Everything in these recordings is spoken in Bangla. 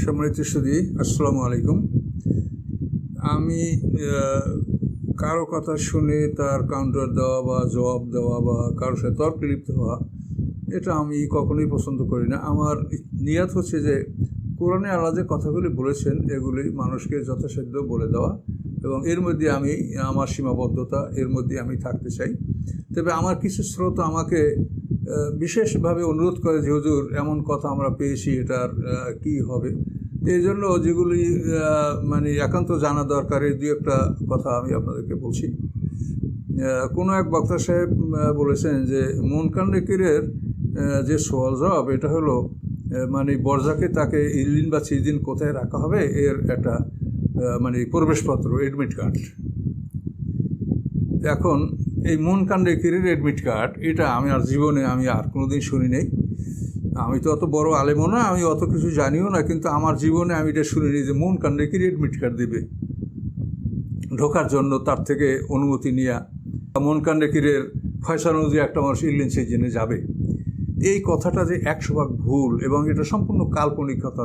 সম্মানিত সুধী, আসসালামু আলাইকুম। আমি কারো কথা শুনে তার কাউন্টার দেওয়া বা জবাব দেওয়া বা কারোর সাথে তর্কে লিপ্ত হওয়া, এটা আমি কখনোই পছন্দ করি না। আমার নিয়ত হচ্ছে যে কোরআনে আল্লাহ যে কথাগুলি বলেছেন এগুলি মানুষকে যথাসাধ্য বলে দেওয়া, এবং এর মধ্যে আমি আমার সীমাবদ্ধতা এর মধ্যে আমি থাকতে চাই। তবে আমার কিছু স্রোত আমাকে বিশেষভাবে অনুরোধ করে যে হুজুর এমন কথা আমরা পেয়েছি, এটার কি হবে। এই জন্য যেগুলি মানে একান্ত জানা দরকার, এই দুই একটা কথা আমি আপনাদেরকে বলছি। কোনো এক বক্তা সাহেব বলেছেন যে মুনকার নেকিরের যে সওয়াল জবাব, এটা হলো মানে বরজাকে তাকে ইল্লিন বা সিজিন কোথায় রাখা হবে এর একটা মানে প্রবেশপত্র, এডমিট কার্ড। এখন এই মুনকার নেকিরের এডমিট কার্ড, এটা আমি আর জীবনে আমি আর কোনো দিন শুনি নেই। আমি তো অত বড় আলেমও না, আমি অত কিছু জানিও না, কিন্তু আমার জীবনে আমি এটা শুনিনি যে মুনকার নেকির এডমিট কার্ড দেবে ঢোকার জন্য, তার থেকে অনুমতি নেওয়া, মুনকার নেকিরের ফয়সালা অনুযায়ী একটা মানুষ ইল্লিন সিজিনে যাবে। এই কথাটা যে 100% ভুল, এবং এটা সম্পূর্ণ কাল্পনিকতা,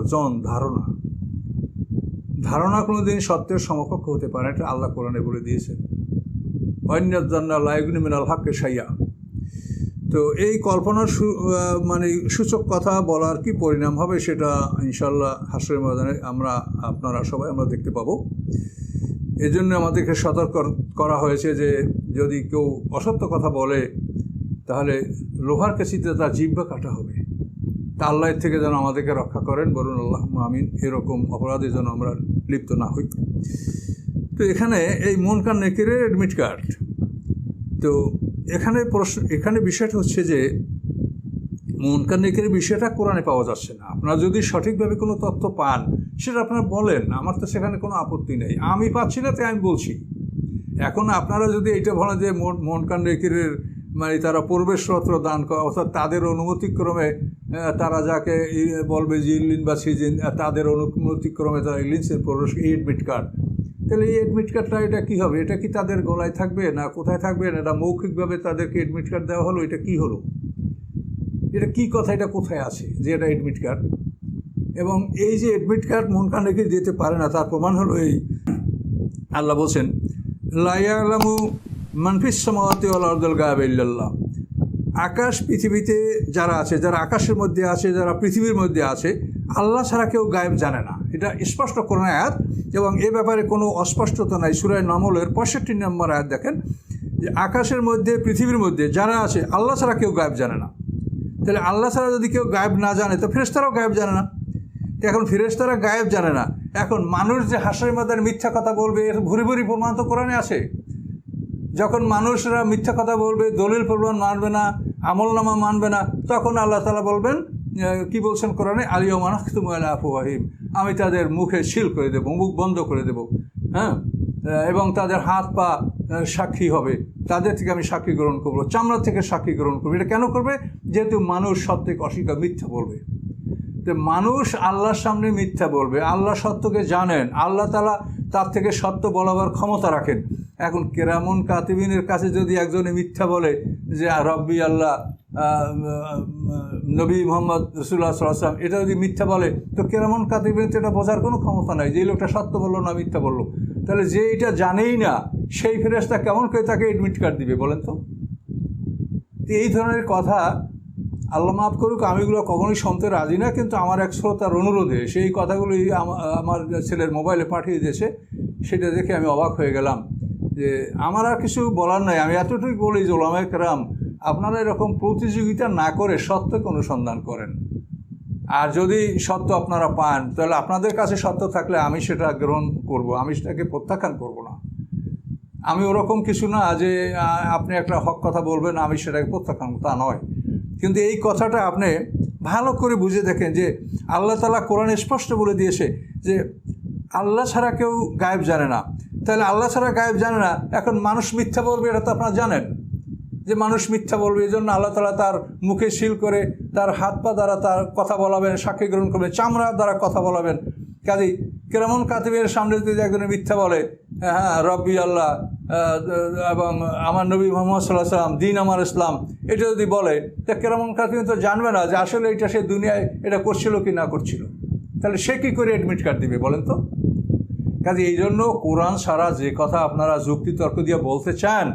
ধারণা কোনো দিন সত্যের সমকক্ষ হতে পারে, এটা আল্লাহ কোরআনে বলে দিয়েছেন, ওয়াইন্নাজ্জান্না লা ইউগনি মিনাল হাক্কি শাইয়া। তো এই কল্পনার মানে সূচক কথা বলার কি পরিণাম হবে সেটা ইনশাল্লাহ হাসরের ময়দানে আপনারা সবাই আমরা দেখতে পাবো। এজন্য আমাদেরকে সতর্ক করা হয়েছে যে যদি কেউ অসত্য কথা বলে তাহলে লোহার কাছিতে তার জিহ্বা কাটা হবে। তা আল্লাহ থেকে যেন আমাদেরকে রক্ষা করেন, বলুন আল্লাহুম্মা আমিন। এরকম অপরাধে যেন আমরা লিপ্ত না হই। তো এখানে এই মুনকার নেকিরের এডমিট কার্ড, তো এখানে বিষয়টা হচ্ছে যে মুনকার নেকিরের বিষয়টা কোরআনে পাওয়া যাচ্ছে না। আপনারা যদি সঠিকভাবে কোনো তথ্য পান সেটা আপনারা বলেন, আমার তো সেখানে কোনো আপত্তি নেই। আমি পাচ্ছি না তাই আমি বলছি। এখন আপনারা যদি এইটা বলেন যে মুনকার নেকিরের মানে তারা প্রবেশপত্র দান করে, অর্থাৎ তাদের অনুমতিক্রমে তারা যাকে বলবে যে ইল্লিন বা সিজিন, তাদের অনুমতিক্রমে তারা ইল্লিনসের প্রবেশ, এই এডমিট কার্ড, তাহলে এই এডমিট কার্ডটা এটা কী হবে? এটা কি তাদের গলায় থাকবে না কোথায় থাকবে? না এটা মৌখিকভাবে তাদেরকে এডমিট কার্ড দেওয়া হলো, এটা কি হলো? এটা কি কথা? এটা কোথায় আছে যে এটা এডমিট কার্ড? এবং এই যে এডমিট কার্ড মুনকার নেকির দিতে পারে না, তার প্রমাণ হলো এই আল্লাহ বলছেন লা ইয়ালামু মান ফিস সামাওয়াতি ওয়াল আরদিল গায়বা ইল্লাল্লাহ। আকাশ পৃথিবীতে যারা আছে, যারা আকাশের মধ্যে আছে, যারা পৃথিবীর মধ্যে আছে, আল্লাহ ছাড়া কেউ গায়েব জানে না। এটা স্পষ্ট কোন আয়াত, এবং এ ব্যাপারে কোনো অস্পষ্টতা নাই। সূরা নামলের 65 নম্বর আয়াত দেখেন যে আকাশের মধ্যে পৃথিবীর মধ্যে যারা আছে আল্লাহ ছাড়া কেউ গায়েব জানে না। তাহলে আল্লাহ ছাড়া যদি কেউ গায়েব না জানে তো ফেরেশতারাও গায়েব জানে না। তো এখন ফেরেশতারা গায়েব জানে না, এখন মানুষ যে হাসরের ময়দানে মিথ্যা কথা বলবে এর ভুরি ভুরি প্রমাণ তো কোরআনে আছে। যখন মানুষরা মিথ্যা কথা বলবে, দলিল প্রমাণ মানবে না, আমলনামা মানবে না, তখন আল্লাহ তাআলা বলবেন, কি বলছেন কোরআনে, আলিয়াউমা নাখতিমু আলা আফওয়াহিহিম, আমি তাদের মুখে সিল করে দেব, মুখ বন্ধ করে দেব, হ্যাঁ, এবং তাদের হাত পা সাক্ষী হবে, তাদের থেকে আমি সাক্ষী গ্রহণ করবো, চামড়া থেকে সাক্ষী গ্রহণ করবো। এটা কেন করবে? যেহেতু মানুষ সত্যকে অস্বীকার, মিথ্যা বলবে। তো মানুষ আল্লাহর সামনে মিথ্যা বলবে, আল্লাহ সত্যকে জানেন, আল্লাহ তাআলা তার থেকে সত্য বলাবার ক্ষমতা রাখেন। এখন কেরামুন কাতিবিনের কাছে যদি একজনে মিথ্যা বলে যে রব্বি আল্লাহ, নবী মোহাম্মদ রাসূলুল্লাহ সাল্লাল্লাহু আলাইহি ওয়াসাল্লাম, এটা যদি মিথ্যা বলে, তো কেরামুন কাতিবিনের এটা বোঝার কোনো ক্ষমতা নাই যে এই লোকটা সত্য বললো না মিথ্যা বললো। তাহলে যে এটা জানেই না সেই ফেরেশতা কেমন করে তাকে এডমিট কার্ড দিবে বলেন তো? এই ধরনের কথা আল্লাহ মাফ করুক, আমি এগুলো কখনোই শুনতে রাজি না, কিন্তু আমার এক শ্রোতার অনুরোধে সেই কথাগুলি আমার ছেলের মোবাইলে পাঠিয়ে দিয়েছে। সেটা দেখে আমি অবাক হয়ে গেলাম যে আমার আর কিছু বলার নাই। আমি এতটুকু বলি যে ওলামায়ে কেরাম, আপনারা এরকম প্রতিযোগিতা না করে সত্যকে অনুসন্ধান করেন। আর যদি সত্য আপনারা পান তাহলে আপনাদের কাছে সত্য থাকলে আমি সেটা গ্রহণ করব, আমি সেটাকে প্রত্যাখ্যান করব না। আমি ওরকম কিছু না যে আপনি একটা হক কথা বলবেন আমি সেটাকে প্রত্যাখ্যান, তা নয়। কিন্তু এই কথাটা আপনি ভালো করে বুঝে দেখেন যে আল্লাহ তাআলা কোরআনে স্পষ্ট বলে দিয়েছে যে আল্লাহ ছাড়া কেউ গায়েব জানে না। তাহলে আল্লাহ ছাড়া গায়েব জানে না, এখন মানুষ মিথ্যা বলবে, এটা তো আপনারা জানেন যে মানুষ মিথ্যা বলবে। এই জন্য আল্লাহ তাআলা তার মুখে সিল করে তার হাত পা দ্বারা তার কথা বলাবেন, সাক্ষী গ্রহণ করবেন, চামড়ার দ্বারা কথা বলাবেন। কাজেই কেরামুন কাতিবের সামনে যদি একজনে মিথ্যা বলে, হ্যাঁ রব্বি আল্লাহ এবং আমার নবী মুহাম্মদ সাল্লাল্লাহু আলাইহি ওয়াসাল্লাম, দিন আমার ইসলাম, এটা যদি বলে, তা কেরামুন কাতিব তো জানবে না যে আসলে এটা সে দুনিয়ায় এটা করছিল কি না করছিল। তাহলে সে কী করে অ্যাডমিট কার্ড দিবে বলেন তো? কাজে এই জন্য কোরআন ছাড়া যে কথা আপনারা যুক্তিতর্ক দিয়ে বলতে চান,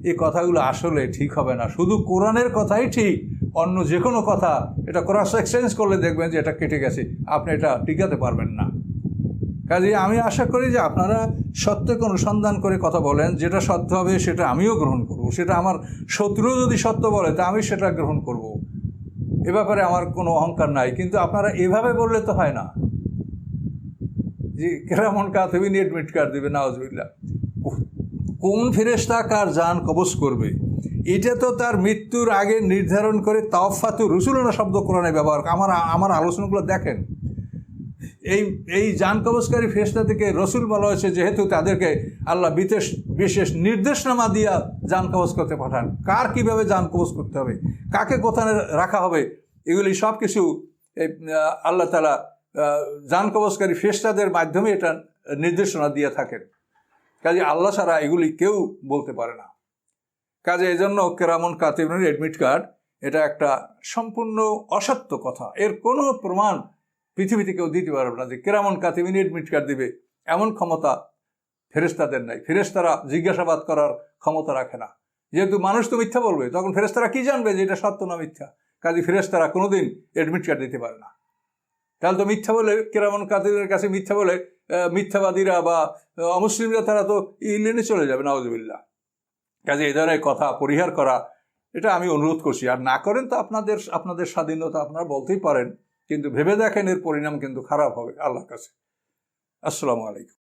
এই কথাগুলো আসলে ঠিক হবে না। শুধু কোরআনের কথাই ঠিক, অন্য যে কোনো কথা এটা ক্রস এক্সচেঞ্জ করলে দেখবেন যে এটা কেটে গেছে, আপনি এটা টিকাতে পারবেন না। কাজে আমি আশা করি যে আপনারা সত্যকে অনুসন্ধান করে কথা বলেন, যেটা সত্য হবে সেটা আমিও গ্রহণ করব, সেটা আমার শত্রু যদি সত্য বলে তা আমি সেটা গ্রহণ করব, এ ব্যাপারে আমার কোনো অহংকার নাই। কিন্তু আপনারা এভাবে বললে তো হয় না যে কেরামন কাতিবিন অ্যাডমিট কার্ড দেবে, নাউজুবিল্লাহ। কোন ফেরেশতা কার জান কবজ করবে এটা তো তার মৃত্যুর আগে নির্ধারণ করে তাওফাতু রুসুলনা শব্দ কোরআনে ব্যবহার। আমার আলোচনাগুলো দেখেন, এই জান কবজকারী ফেরেশতা থেকে রসুল বলা হয়েছে, যেহেতু তাদেরকে আল্লাহ বিশেষ নির্দেশনামা দিয়া জান কবজ করতে পাঠান। কার কীভাবে জান কবজ করতে হবে, কাকে কোথায় রাখা হবে, এগুলি সব কিছু আল্লাহ তাআলা জান কবজকারী ফেরেশতাদের মাধ্যমে এটা নির্দেশনা দিয়ে থাকেন। কাজে আল্লাহ ছাড়া এগুলি কেউ বলতে পারে না। কাজে এই জন্য কেরামন কাতিবিনের অ্যাডমিট কার্ড এটা একটা সম্পূর্ণ অসত্য কথা। এর কোনো প্রমাণ পৃথিবীতে কেউ দিতে পারবে না যে কেরামন কাতিবিন অ্যাডমিট কার্ড দিবে, এমন ক্ষমতা ফেরেশতাদের নাই। ফেরেশতারা জিজ্ঞাসাবাদ করার ক্ষমতা রাখে না। যেহেতু মানুষ তো মিথ্যা বলবে, তখন ফেরেশতারা কি জানবে যে এটা সত্য না মিথ্যা? কাজে ফেরেশতারা কোনোদিন অ্যাডমিট কার্ড দিতে পারে না। তাহলে তো মিথ্যা বলে, কেরামন কাতিবের কাছে মিথ্যা বলে মিথ্যাবাদীরা বা অমুসলিমরা তারা তো ইংল্যান্ডে চলে যাবে, নাউজুবিল্লাহ। কাজে এই ধরনের কথা পরিহার করা, এটা আমি অনুরোধ করছি। আর না করেন তো আপনাদের স্বাধীনতা, আপনারা বলতেই পারেন, কিন্তু ভেবে দেখেন এর পরিণাম কিন্তু খারাপ হবে আল্লাহর কাছে। আসসালামু আলাইকুম।